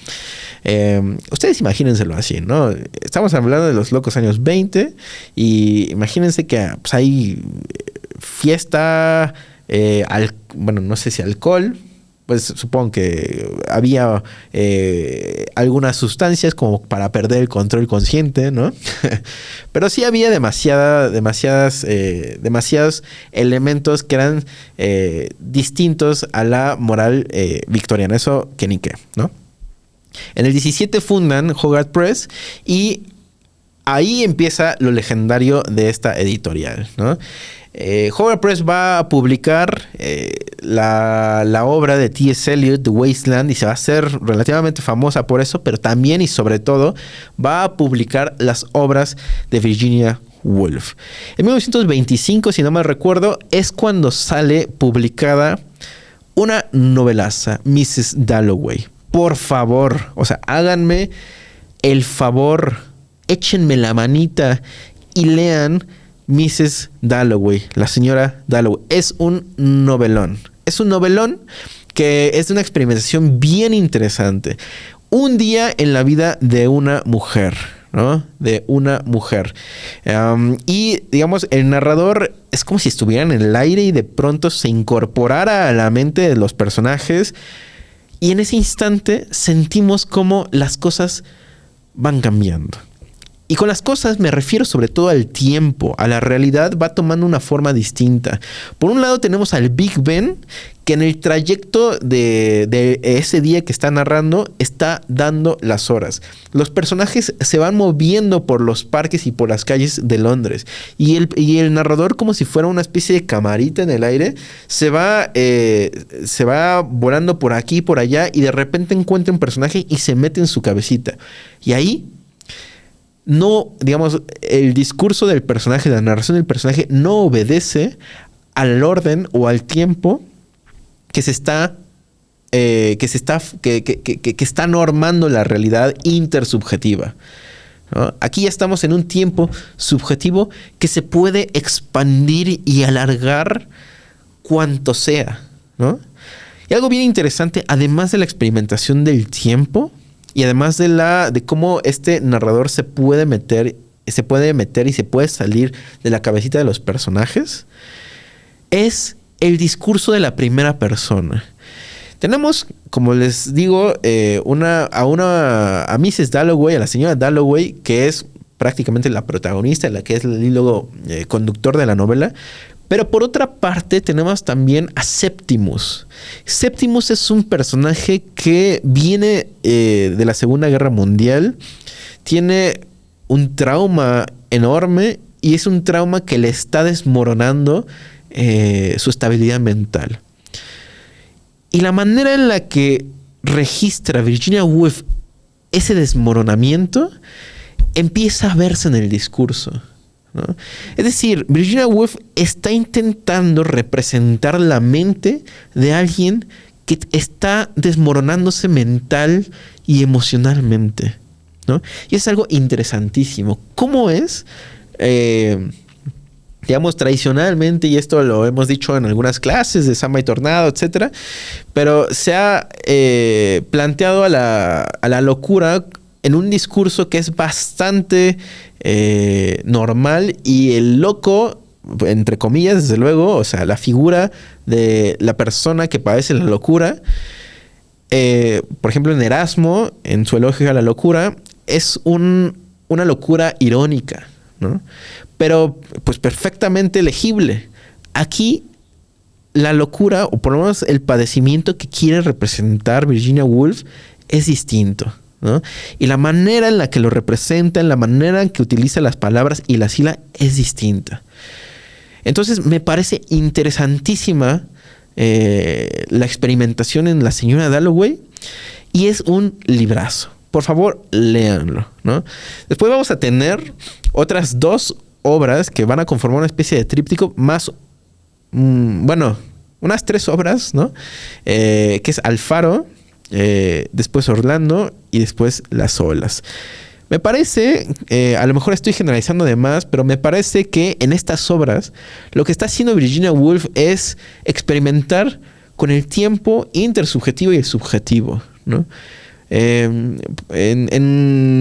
Ustedes imagínenselo así, ¿no? Estamos hablando de los locos años 20 y imagínense que pues, hay fiesta, bueno, no sé si alcohol, pues supongo que había algunas sustancias como para perder el control consciente, ¿no? Pero sí había demasiados elementos que eran distintos a la moral victoriana. Eso que ni qué, ¿no? En el 17 fundan Hogarth Press y ahí empieza lo legendario de esta editorial, ¿no? Hogarth Press va a publicar la obra de T.S. Eliot, The Wasteland, y se va a hacer relativamente famosa por eso, pero también y sobre todo va a publicar las obras de Virginia Woolf. En 1925, si no me recuerdo, es cuando sale publicada una novelaza, Mrs. Dalloway. Por favor, o sea, háganme el favor, échenme la manita y lean Mrs. Dalloway, la señora Dalloway. Es un novelón. Es un novelón que es una experimentación bien interesante. Un día en la vida de una mujer, ¿no? De una mujer. Y, digamos, el narrador es como si estuviera en el aire y de pronto se incorporara a la mente de los personajes. Y en ese instante sentimos cómo las cosas van cambiando. Y con las cosas me refiero sobre todo al tiempo, a la realidad va tomando una forma distinta. Por un lado tenemos al Big Ben, que en el trayecto de ese día que está narrando está dando las horas. Los personajes se van moviendo por los parques y por las calles de Londres. Y el narrador, como si fuera una especie de camarita en el aire, se va volando por aquí y por allá y de repente encuentra un personaje y se mete en su cabecita. Y ahí no, digamos, el discurso del personaje, la narración del personaje no obedece al orden o al tiempo que está normando la realidad intersubjetiva, ¿no? Aquí ya estamos en un tiempo subjetivo que se puede expandir y alargar cuanto sea, ¿no? Y algo bien interesante, además de la experimentación del tiempo y además de cómo este narrador se puede meter y se puede salir de la cabecita de los personajes, es el discurso de la primera persona. Tenemos, como les digo, a Mrs. Dalloway, a la señora Dalloway, que es prácticamente la protagonista, la que es el hilo conductor de la novela. Pero por otra parte tenemos también a Septimus. Septimus es un personaje que viene de la Segunda Guerra Mundial. Tiene un trauma enorme y es un trauma que le está desmoronando su estabilidad mental. Y la manera en la que registra Virginia Woolf ese desmoronamiento empieza a verse en el discurso, ¿no? Es decir, Virginia Woolf está intentando representar la mente de alguien que está desmoronándose mental y emocionalmente, ¿no? Y es algo interesantísimo. ¿Cómo es? Digamos, tradicionalmente, y esto lo hemos dicho en algunas clases de Samba y Tornado, etcétera, pero se ha planteado a la locura en un discurso que es bastante normal, y el loco, entre comillas, desde luego, o sea, la figura de la persona que padece la locura, por ejemplo, en Erasmo, en su elogio a la locura, es una locura irónica, ¿no? Pero pues perfectamente legible. Aquí la locura, o por lo menos el padecimiento que quiere representar Virginia Woolf, es distinto, ¿no? Y la manera en la que lo representa, en la manera en que utiliza las palabras y las hila, es distinta. Entonces me parece interesantísima la experimentación en la señora Dalloway, y es un librazo. Por favor, léanlo, ¿no? Después vamos a tener otras dos obras que van a conformar una especie de tríptico más, unas 3 obras, ¿no? Que es Alfaro, después Orlando y después Las Olas. Me parece, a lo mejor estoy generalizando de más, pero me parece que en estas obras lo que está haciendo Virginia Woolf es experimentar con el tiempo intersubjetivo y el subjetivo, ¿no? En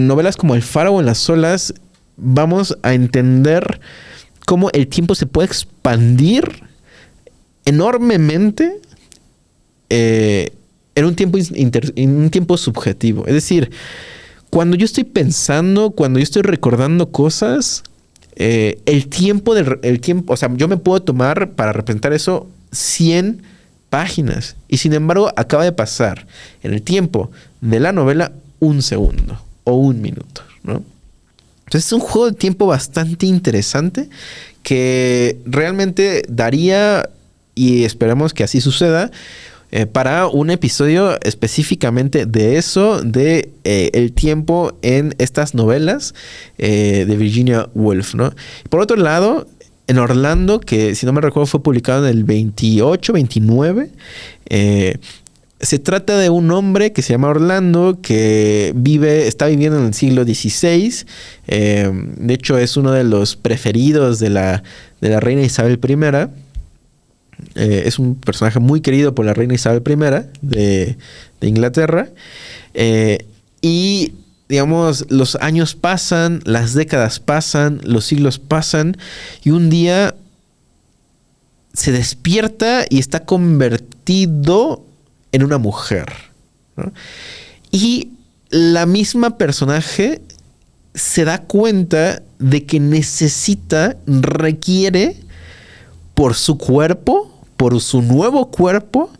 novelas como Alfaro o en Las Olas vamos a entender cómo el tiempo se puede expandir enormemente en un tiempo subjetivo. Es decir, cuando yo estoy pensando, cuando yo estoy recordando cosas, el tiempo, o sea, yo me puedo tomar para representar eso 100 páginas. Y sin embargo, acaba de pasar en el tiempo de la novela 1 segundo o 1 minuto, ¿no? Entonces es un juego de tiempo bastante interesante que realmente daría, y esperemos que así suceda, para un episodio específicamente de eso, de el tiempo en estas novelas de Virginia Woolf, ¿no? Por otro lado, en Orlando, que si no me recuerdo fue publicado en el 28, 29, se trata de un hombre que se llama Orlando, que está viviendo en el siglo XVI. De hecho, es uno de los preferidos de la reina Isabel I. Es un personaje muy querido por la reina Isabel I de Inglaterra. Y, digamos, los años pasan, las décadas pasan, los siglos pasan, y un día se despierta y está convertido en una mujer, ¿no? Y la misma personaje se da cuenta de que requiere por su cuerpo, por su nuevo cuerpo,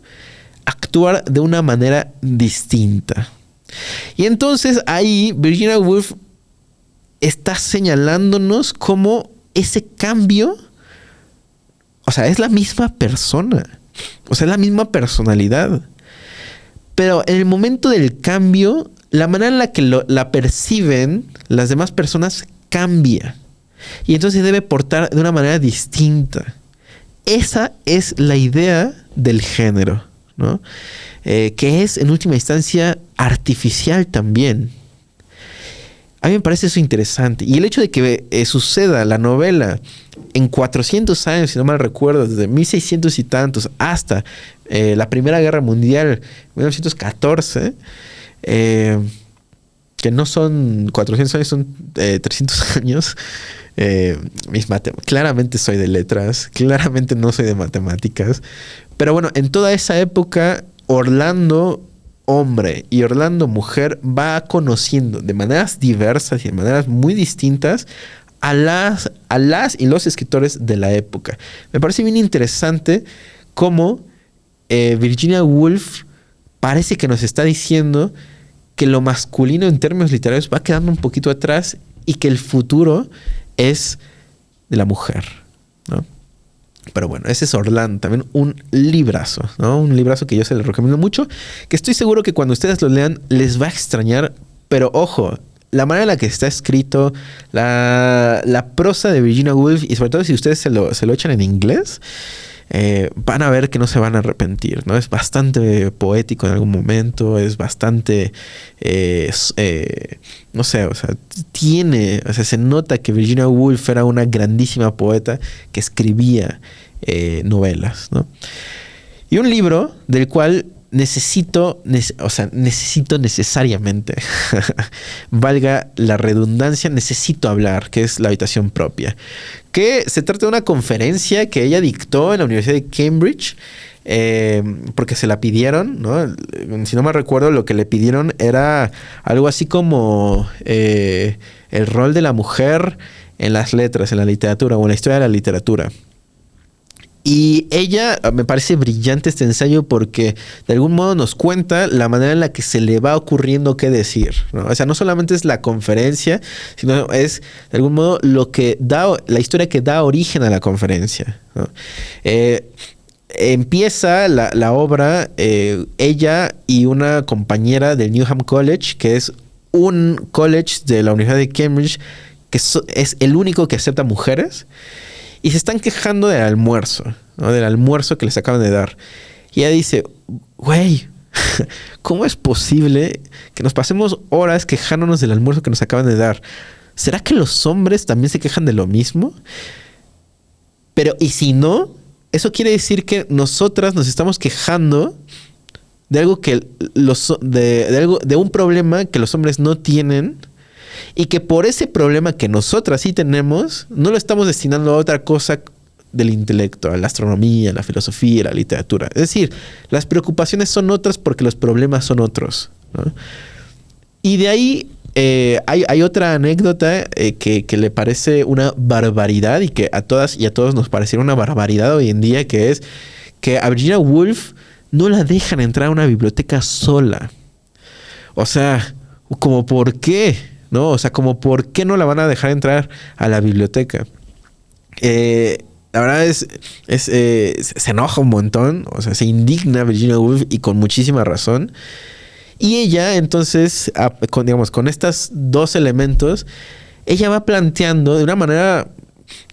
actuar de una manera distinta. Y entonces ahí Virginia Woolf está señalándonos cómo ese cambio, o sea, es la misma persona, o sea, es la misma personalidad, pero en el momento del cambio, la manera en la que la perciben las demás personas cambia. Y entonces debe portar de una manera distinta. Esa es la idea del género, ¿no? Que es en última instancia artificial también. A mí me parece eso interesante. Y el hecho de que suceda la novela en 400 años, si no mal recuerdo, desde 1600 y tantos hasta la Primera Guerra Mundial, 1914, que no son 400 años, son 300 años. Claramente soy de letras, claramente no soy de matemáticas, pero bueno, en toda esa época Orlando hombre y Orlando mujer va conociendo de maneras diversas y de maneras muy distintas a las y los escritores de la época. Me parece bien interesante cómo Virginia Woolf parece que nos está diciendo que lo masculino en términos literarios va quedando un poquito atrás y que el futuro es de la mujer, ¿no? Pero bueno, ese es Orlando, también un librazo, ¿no? Un librazo que yo se les recomiendo mucho, que estoy seguro que cuando ustedes lo lean les va a extrañar, pero ojo, la manera en la que está escrito, la prosa de Virginia Woolf, y sobre todo si ustedes se lo echan en inglés, van a ver que no se van a arrepentir, ¿no? Es bastante poético en algún momento, es bastante, no sé, o sea, se nota que Virginia Woolf era una grandísima poeta que escribía novelas, ¿no? Y un libro del cual necesito necesariamente, valga la redundancia, necesito hablar, que es La habitación propia, que se trata de una conferencia que ella dictó en la Universidad de Cambridge, porque se la pidieron, ¿no? Si no me recuerdo, lo que le pidieron era algo así como el rol de la mujer en las letras, en la literatura o en la historia de la literatura. Y ella, me parece brillante este ensayo porque de algún modo nos cuenta la manera en la que se le va ocurriendo qué decir, ¿no? O sea, no solamente es la conferencia, sino es de algún modo la historia que da origen a la conferencia, ¿no? Empieza la obra ella y una compañera del Newnham College, que es un college de la Universidad de Cambridge que es el único que acepta mujeres. Y se están quejando del almuerzo, ¿no? Del almuerzo que les acaban de dar. Y ella dice, güey, ¿cómo es posible que nos pasemos horas quejándonos del almuerzo que nos acaban de dar? ¿Será que los hombres también se quejan de lo mismo? Pero, ¿y si no? Eso quiere decir que nosotras nos estamos quejando de algo de un problema que los hombres no tienen. Y que por ese problema que nosotras sí tenemos, no lo estamos destinando a otra cosa del intelecto, a la astronomía, a la filosofía, a la literatura. Es decir, las preocupaciones son otras porque los problemas son otros, ¿no? Y de ahí hay otra anécdota que le parece una barbaridad y que a todas y a todos nos pareciera una barbaridad hoy en día, que es que a Virginia Woolf no la dejan entrar a una biblioteca sola. O sea, ¿como por qué? ¿No? O sea, como ¿por qué no la van a dejar entrar a la biblioteca? La verdad se enoja un montón, o sea, se indigna Virginia Woolf y con muchísima razón. Y ella, entonces, con estos dos elementos, ella va planteando de una manera,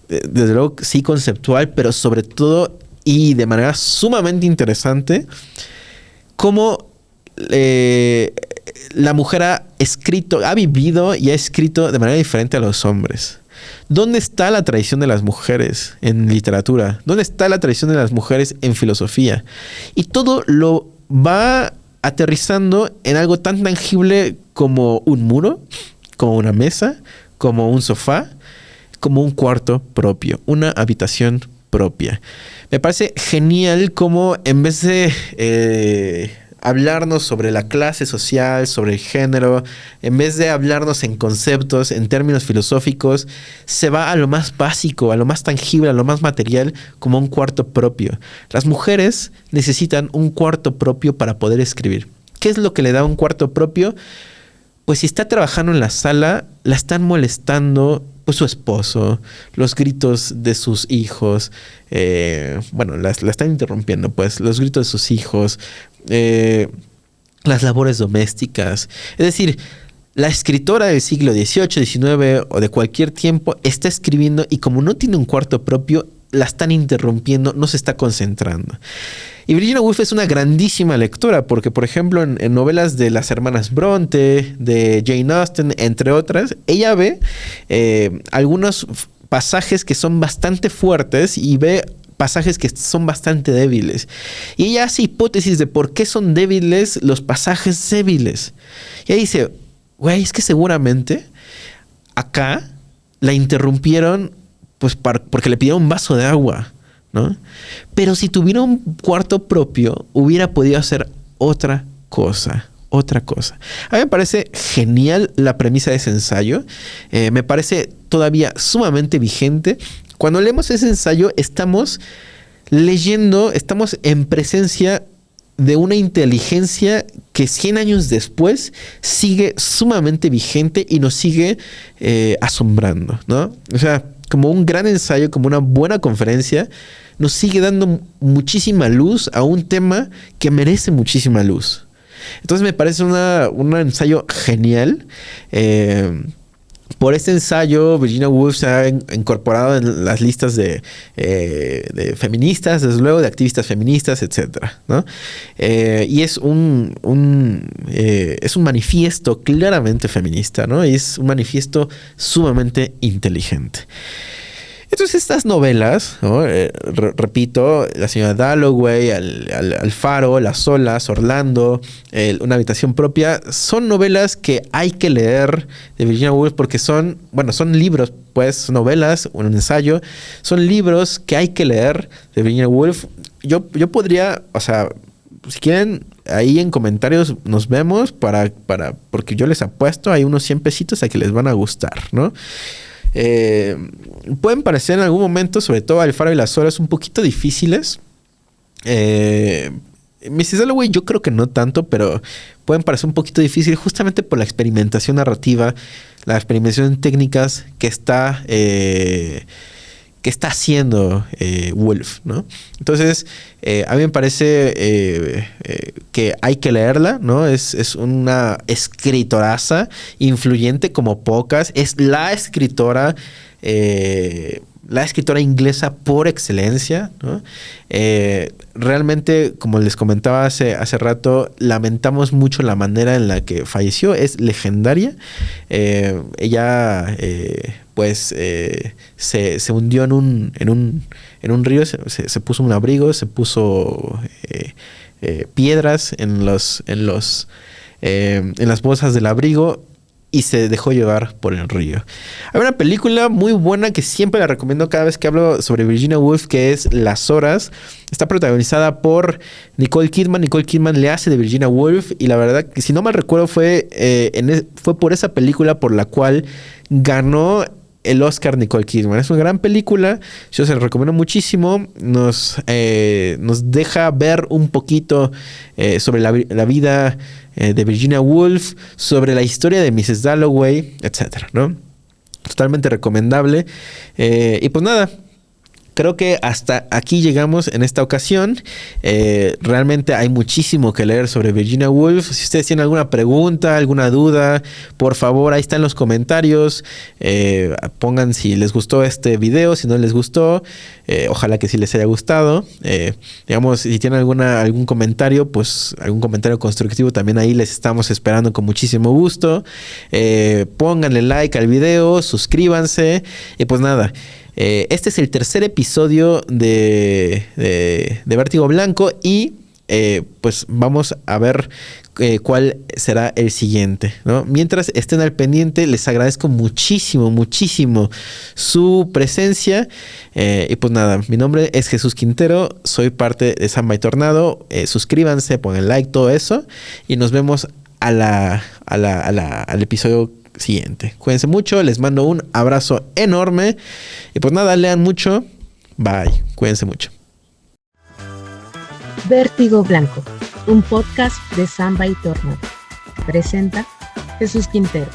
desde luego, sí conceptual, pero sobre todo y de manera sumamente interesante, cómo la mujer ha vivido y ha escrito de manera diferente a los hombres. ¿Dónde está la tradición de las mujeres en literatura? ¿Dónde está la tradición de las mujeres en filosofía? Y todo lo va aterrizando en algo tan tangible como un muro, como una mesa, como un sofá, como un cuarto propio, una habitación propia. Me parece genial cómo en vez de hablarnos sobre la clase social, sobre el género, en vez de hablarnos en conceptos, en términos filosóficos, se va a lo más básico, a lo más tangible, a lo más material, como un cuarto propio. Las mujeres necesitan un cuarto propio para poder escribir. ¿Qué es lo que le da un cuarto propio? Pues si está trabajando en la sala, la están molestando pues su esposo, los gritos de sus hijos, la están interrumpiendo, pues, los gritos de sus hijos, las labores domésticas. Es decir, la escritora del siglo XVIII, XIX o de cualquier tiempo está escribiendo y como no tiene un cuarto propio, la están interrumpiendo, no se está concentrando. Y Virginia Woolf es una grandísima lectora porque, por ejemplo, en novelas de las hermanas Bronte, de Jane Austen, entre otras, ella ve algunos pasajes que son bastante fuertes y ve pasajes que son bastante débiles. Y ella hace hipótesis de por qué son débiles los pasajes débiles. Y ella dice, güey, es que seguramente acá la interrumpieron pues porque le pidieron un vaso de agua, ¿no? Pero si tuviera un cuarto propio, hubiera podido hacer otra cosa. A mí me parece genial la premisa de ese ensayo. Me parece todavía sumamente vigente. Cuando leemos ese ensayo, estamos leyendo, estamos en presencia de una inteligencia que 100 años después sigue sumamente vigente y nos sigue asombrando, ¿no? O sea, como un gran ensayo, como una buena conferencia, nos sigue dando muchísima luz a un tema que merece muchísima luz. Entonces me parece un ensayo genial. Por este ensayo, Virginia Woolf se ha incorporado en las listas de feministas, desde luego, de activistas feministas, etcétera, ¿no? Y es un manifiesto claramente feminista, ¿no? Y es un manifiesto sumamente inteligente. Entonces estas novelas, ¿no? Repito, La señora Dalloway, Alfaro, Las olas, Orlando, Una habitación propia, son novelas que hay que leer de Virginia Woolf porque son libros, pues, son novelas, un ensayo, son libros que hay que leer de Virginia Woolf. Yo podría, o sea, si quieren, ahí en comentarios nos vemos porque yo les apuesto, hay unos 100 pesitos a que les van a gustar, ¿no? Pueden parecer en algún momento, sobre todo Alfaro y Las olas, un poquito difíciles. Mrs. Dalloway yo creo que no tanto, pero pueden parecer un poquito difícil justamente por la experimentación narrativa, la experimentación en técnicas que está haciendo Woolf, ¿no? Entonces, a mí me parece que hay que leerla, ¿no? Es una escritoraza influyente como pocas. Es la escritora inglesa por excelencia, ¿no? Realmente, como les comentaba hace rato, lamentamos mucho la manera en la que falleció. Es legendaria. Ella se hundió en un río, se puso un abrigo, se puso piedras en las bolsas del abrigo y se dejó llevar por el río. Hay una película muy buena que siempre la recomiendo cada vez que hablo sobre Virginia Woolf, que es Las horas. Está protagonizada por Nicole Kidman. Nicole Kidman le hace de Virginia Woolf y la verdad que, si no mal recuerdo, fue por esa película por la cual ganó el Oscar Nicole Kidman. Es una gran película, yo se la recomiendo muchísimo. Nos deja ver un poquito sobre la vida de Virginia Woolf, sobre la historia de Mrs. Dalloway, etcétera, ¿no? Totalmente recomendable. Y pues nada, creo que hasta aquí llegamos en esta ocasión. Realmente hay muchísimo que leer sobre Virginia Woolf. Si ustedes tienen alguna pregunta, alguna duda, por favor, ahí está en los comentarios. Pongan si les gustó este video, si no les gustó. Ojalá que sí les haya gustado. Digamos, si tienen algún comentario, pues algún comentario constructivo, también ahí les estamos esperando con muchísimo gusto. Pónganle like al video, suscríbanse y pues nada. Este es el tercer episodio de Vértigo Blanco y pues vamos a ver cuál será el siguiente, ¿no? Mientras estén al pendiente, les agradezco muchísimo su presencia. Y pues nada, mi nombre es Jesús Quintero, soy parte de Samba y Tornado. Suscríbanse, pongan like, todo eso. Y nos vemos al episodio siguiente. Cuídense mucho, les mando un abrazo enorme. Y pues nada, lean mucho. Bye, cuídense mucho. Vértigo Blanco, un podcast de Samba y Tornado. Presenta Jesús Quintero.